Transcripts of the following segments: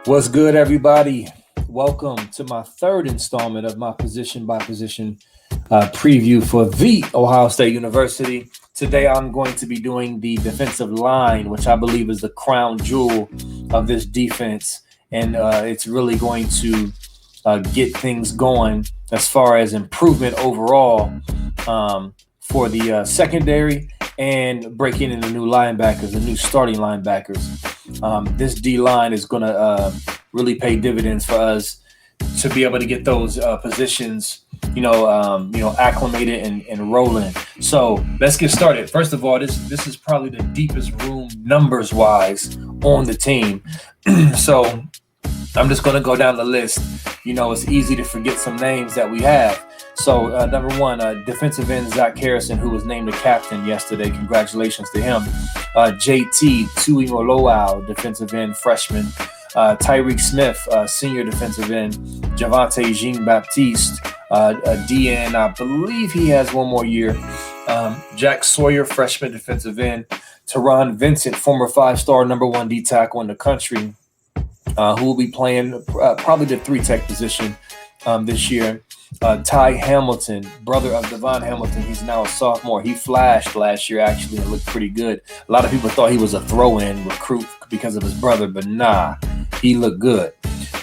What's good, everybody? Welcome to my third installment of my position by position preview for the Ohio State University. Today, I'm going to be doing the defensive line, which I believe is the crown jewel of this defense, and it's really going to get things going as far as improvement overall for the secondary and breaking in the new linebackers, the new starting linebackers. This D line is going to really pay dividends for us to be able to get those positions, acclimated and rolling. So let's get started. First of all, this is probably the deepest room numbers wise on the team. So I'm just going to go down the list. It's easy to forget some names that we have. So number one, defensive end Zach Harrison, who was named the captain yesterday. Congratulations to him. JT Tuimoloau, defensive end freshman. Tyreek Smith, senior defensive end. Javante Jean-Baptiste, DN. I believe he has one more year. Jack Sawyer, freshman defensive end. Teron Vincent, former five-star number one D tackle in the country, who will be playing probably the three-tech position this year. Ty Hamilton, brother of Devon Hamilton, he's now a sophomore. He flashed last year, actually, and looked pretty good. A lot of people thought he was a throw-in recruit because of his brother, but nah, he looked good.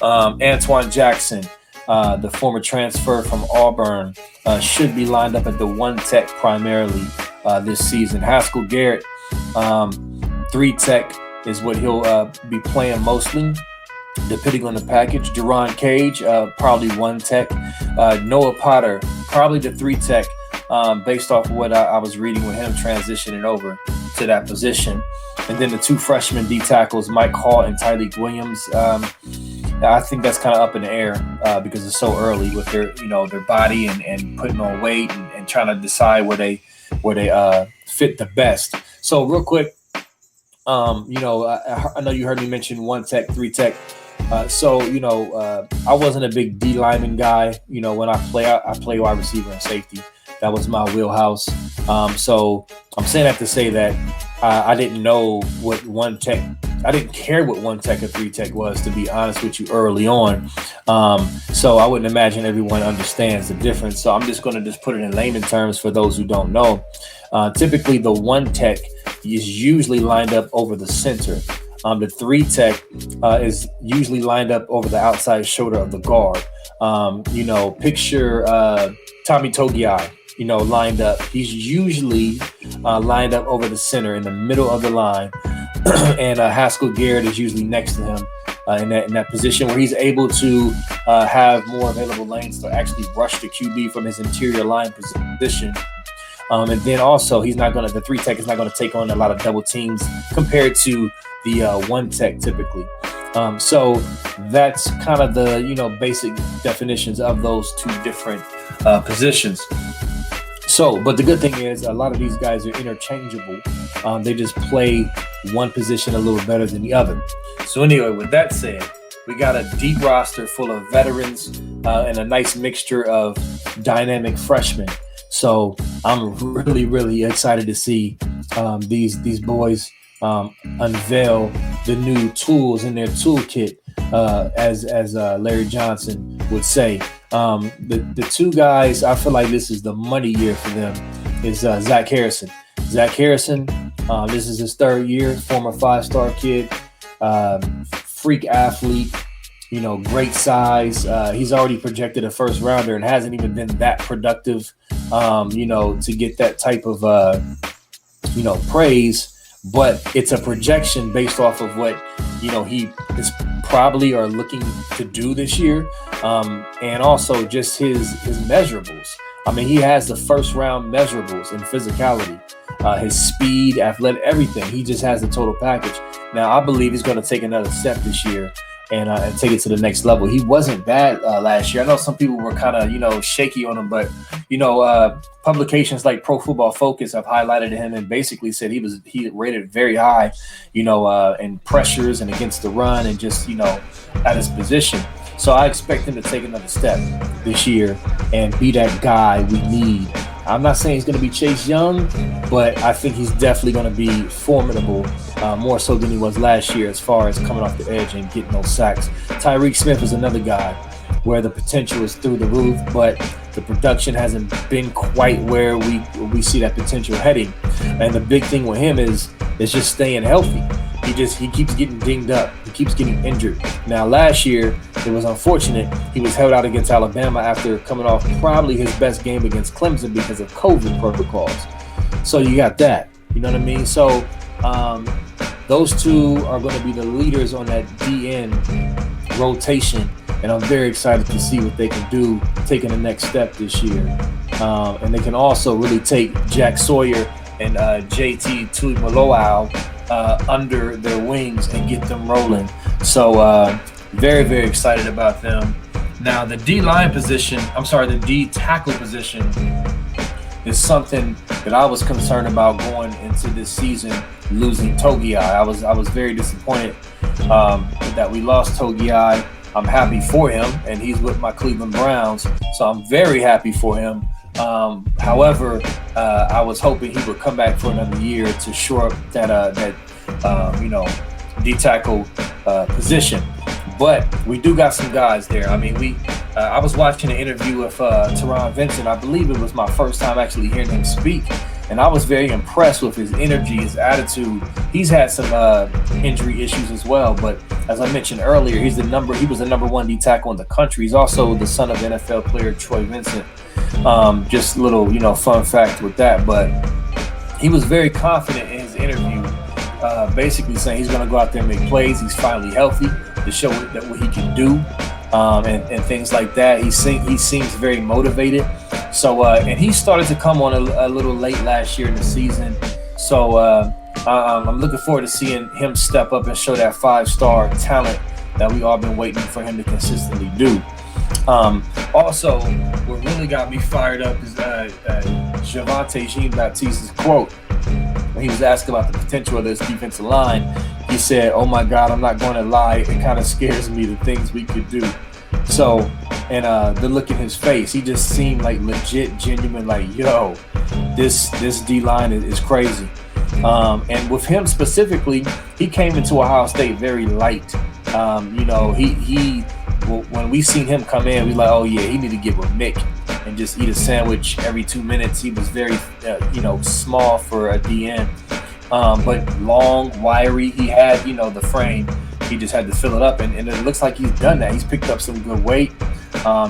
Antoine Jackson, the former transfer from Auburn, should be lined up at the one-tech primarily this season. Haskell Garrett, three-tech is what he'll be playing mostly, depending on the package. Deron Cage, probably one tech. Noah Potter, probably the three tech, based off of what I was reading with him transitioning over to that position. And then the two freshman D tackles, Mike Hall and Tyleek Williams. I think that's kind of up in the air because it's so early with their body and putting on weight and trying to decide where they fit the best. So real quick, I know you heard me mention one tech, three tech. I wasn't a big D lineman guy. When I play wide receiver and safety. That was my wheelhouse. So I'm saying that to say that I didn't know what one tech. I didn't care what one tech or three tech was, to be honest with you, early on. So I wouldn't imagine everyone understands the difference. So I'm just going to put it in layman terms for those who don't know. Typically, the one tech is usually lined up over the center. The three tech is usually lined up over the outside shoulder of the guard. Picture Tommy Togiai, lined up. He's usually lined up over the center in the middle of the line. And Haskell Garrett is usually next to him in that position where he's able to have more available lanes to actually rush the QB from his interior line position. And then also the three tech is not going to take on a lot of double teams compared to the one tech typically. So that's kind of the basic definitions of those two different positions. So, but the good thing is a lot of these guys are interchangeable. They just play one position a little better than the other. So anyway, with that said, we got a deep roster full of veterans and a nice mixture of dynamic freshmen. So I'm really, really excited to see these boys unveil the new tools in their toolkit, as Larry Johnson would say. The two guys, I feel like this is the money year for them, is Zach Harrison. Zach Harrison, this is his third year, former five-star kid, freak athlete, great size. He's already projected a first rounder and hasn't even been that productive, to get that type of, praise. But it's a projection based off of what, he is probably are looking to do this year. And also just his measurables. I mean, he has the first round measurables in physicality, his speed, athletic, everything. He just has the total package. Now, I believe he's going to take another step this year and take it to the next level. He wasn't bad last year. I know some people were kind of, shaky on him, but, publications like Pro Football Focus have highlighted him and basically said he rated very high, in pressures and against the run and just, at his position. So I expect him to take another step this year and be that guy we need. I'm not saying he's going to be Chase Young, but I think he's definitely going to be formidable more so than he was last year as far as coming off the edge and getting those sacks. Tyreek Smith is another guy where the potential is through the roof, but the production hasn't been quite where we see that potential heading. And the big thing with him is just staying healthy. He keeps getting dinged up. He keeps getting injured. Now, last year, it was unfortunate. He was held out against Alabama after coming off probably his best game against Clemson because of COVID protocols. So you got that. You know what I mean? So those two are going to be the leaders on that DN rotation. And I'm very excited to see what they can do taking the next step this year. And they can also really take Jack Sawyer and JT Tuimoloau under their wings and get them rolling. So very, very excited about them. Now, the D tackle position is something that I was concerned about going into this season, losing Togiai. I was very disappointed that we lost Togiai. I'm happy for him, and he's with my Cleveland Browns, so I'm very happy for him. However, I was hoping he would come back for another year to shore up that D tackle position. But we do got some guys there. I mean, I was watching an interview with Teron Vincent. I believe it was my first time actually hearing him speak, and I was very impressed with his energy, his attitude. He's had some injury issues as well, but as I mentioned earlier, he was the number one D tackle in the country. He's also the son of NFL player Troy Vincent. Just a little, fun fact with that. But he was very confident in his interview, basically saying he's going to go out there and make plays. He's finally healthy to show what he can do, and things like that. He seems very motivated. So, and he started to come on a little late last year in the season. So I'm looking forward to seeing him step up and show that 5-star talent that we all been waiting for him to consistently do. Also, what really got me fired up is Javonte Jean-Baptiste's quote. When he was asked about the potential of this defensive line, he said, "Oh my God, I'm not going to lie. It kind of scares me, the things we could do." So, and the look in his face, he just seemed like legit, genuine, like, yo, this D-line is crazy. And with him specifically, he came into Ohio State very light. When we seen him come in, we like, oh yeah, he need to get with Mick and just eat a sandwich every 2 minutes. He was very, small for a DN, but long, wiry. He had, the frame. He just had to fill it up, and it looks like he's done that. He's picked up some good weight.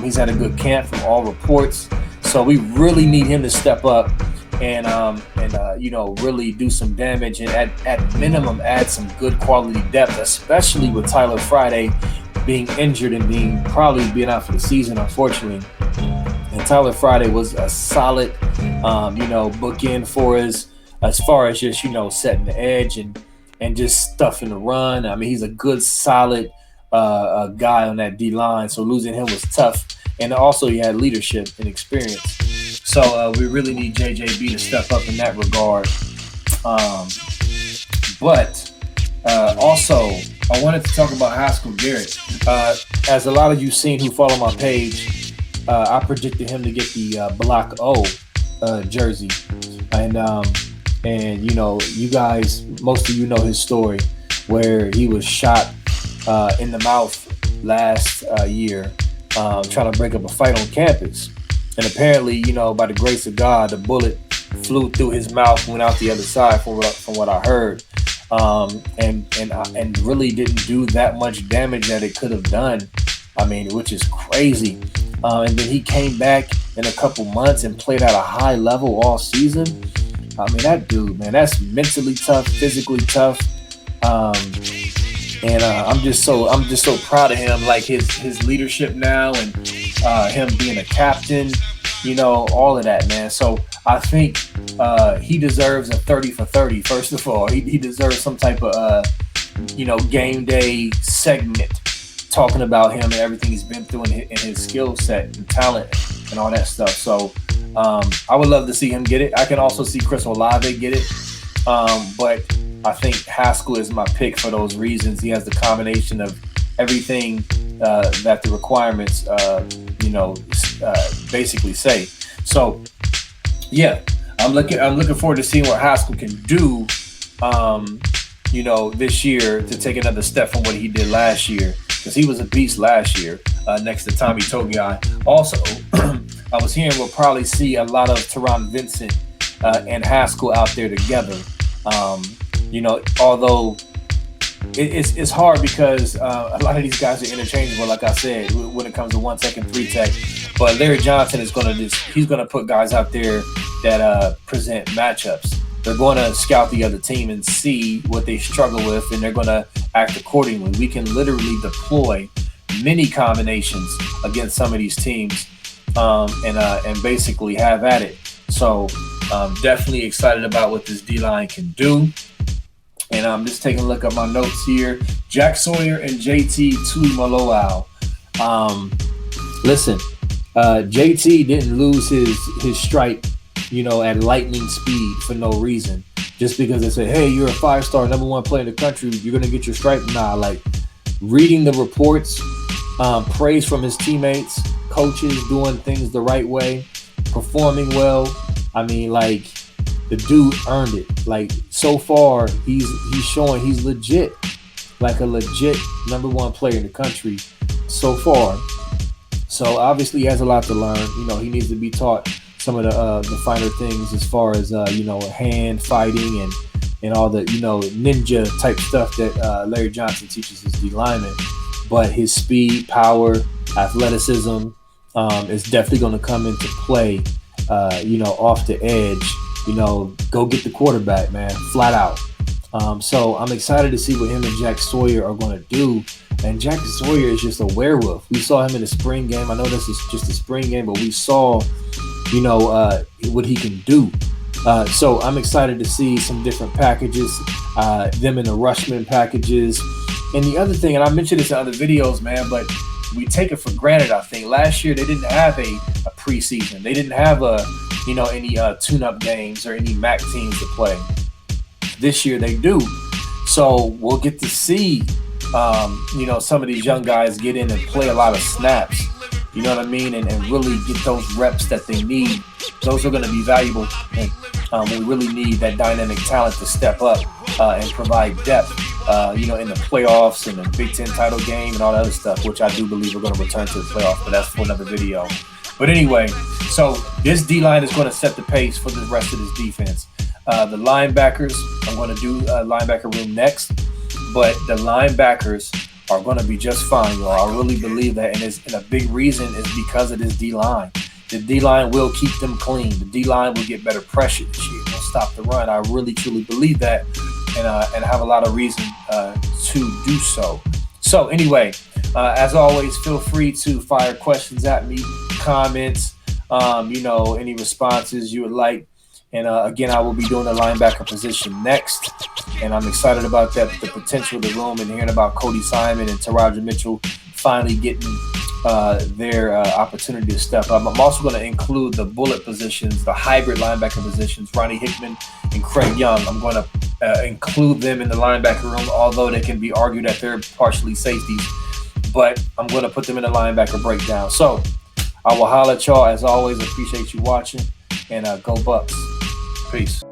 He's had a good camp from all reports. So we really need him to step up and really do some damage, and at minimum add some good quality depth, especially with Tyler Friday being injured and probably being out for the season, unfortunately. And Tyler Friday was a solid, bookend for us as far as just, setting the edge and just stuffing the run. I mean, he's a good, solid guy on that D-line, so losing him was tough. And also he had leadership and experience. So we really need JJB to step up in that regard. But also, I wanted to talk about Haskell Garrett. As a lot of you seen who follow my page, I predicted him to get the Block O jersey. And you guys, most of you know his story, where he was shot in the mouth last year trying to break up a fight on campus. And apparently, by the grace of God, the bullet flew through his mouth, went out the other side from what I heard. And really didn't do that much damage that it could have done. I mean, which is crazy. And then he came back in a couple months and played at a high level all season. I mean, that dude, man, that's mentally tough, physically tough. And I'm just so proud of him, like his leadership now, and him being a captain, all of that, man. So I think he deserves a 30 for 30. First of all, he deserves some type of game day segment talking about him and everything he's been through and his skill set and talent and all that stuff. So I would love to see him get it. I can also see Chris Olave get it, but I think Haskell is my pick for those reasons. He has the combination of everything that the requirements, basically say. So, yeah, I'm looking forward to seeing what Haskell can do. this year to take another step from what he did last year, because he was a beast last year next to Tommy Togiai. Also, I was hearing we'll probably see a lot of Teron Vincent and Haskell out there together. Although it's hard because a lot of these guys are interchangeable, like I said, when it comes to 1 tech and 3 tech. But Larry Johnson is he's gonna put guys out there that present matchups. They're going to scout the other team and see what they struggle with, and they're going to act accordingly. We can literally deploy many combinations against some of these teams, and basically have at it. So definitely excited about what this D-line can do. And I'm just taking a look at my notes here. Jack Sawyer and JT Tuimoloau. Listen, JT didn't lose his stripe, at lightning speed for no reason. Just because they say, hey, you're a 5-star number 1 player in the country, you're going to get your stripe. Nah, like reading the reports, praise from his teammates, coaches doing things the right way, performing well. I mean, like, the dude earned it. Like, so far, he's showing he's legit, like a legit number 1 player in the country so far. So obviously he has a lot to learn. He needs to be taught some of the finer things as far as hand fighting and all the ninja type stuff that Larry Johnson teaches his D linemen. But his speed, power, athleticism is definitely going to come into play. Off the edge. Go get the quarterback, man, flat out. So I'm excited to see what him and Jack Sawyer are going to do. And Jack Sawyer is just a werewolf. We saw him in the spring game. I know this is just a spring game, but we saw what he can do. So I'm excited to see some different packages, them in the Rushman packages. And the other thing, and I mentioned this in other videos, man, but we take it for granted, I think. Last year, they didn't have a preseason. They didn't have any tune-up games or any MAC teams to play. This year, they do. So we'll get to see, some of these young guys get in and play a lot of snaps. You know what I mean? And really get those reps that they need. Those are going to be valuable. And we really need that dynamic talent to step up and provide depth, in the playoffs and the Big Ten title game and all that other stuff, which I do believe we're going to return to the playoffs, but that's for another video. But anyway, so this D-line is going to set the pace for the rest of this defense. The linebackers, I'm going to do linebacker room next, but the linebackers are going to be just fine, y'all. I really believe that, and a big reason is because of this D-line. The D-line will keep them clean. The D-line will get better pressure this year. It'll stop the run. I really, truly believe that, and have a lot of reason to do so. So anyway, as always, feel free to fire questions at me, comments, any responses you would like. And again, I will be doing the linebacker position next. And I'm excited about that, the potential of the room, and hearing about Cody Simon and Taraja Mitchell finally getting their opportunity to step up. I'm also going to include the bullet positions, the hybrid linebacker positions, Ronnie Hickman and Craig Young. I'm going to include them in the linebacker room, although they can be argued that they're partially safeties. But I'm going to put them in the linebacker breakdown. So I will holler at y'all. As always, appreciate you watching, and go Bucks. Peace.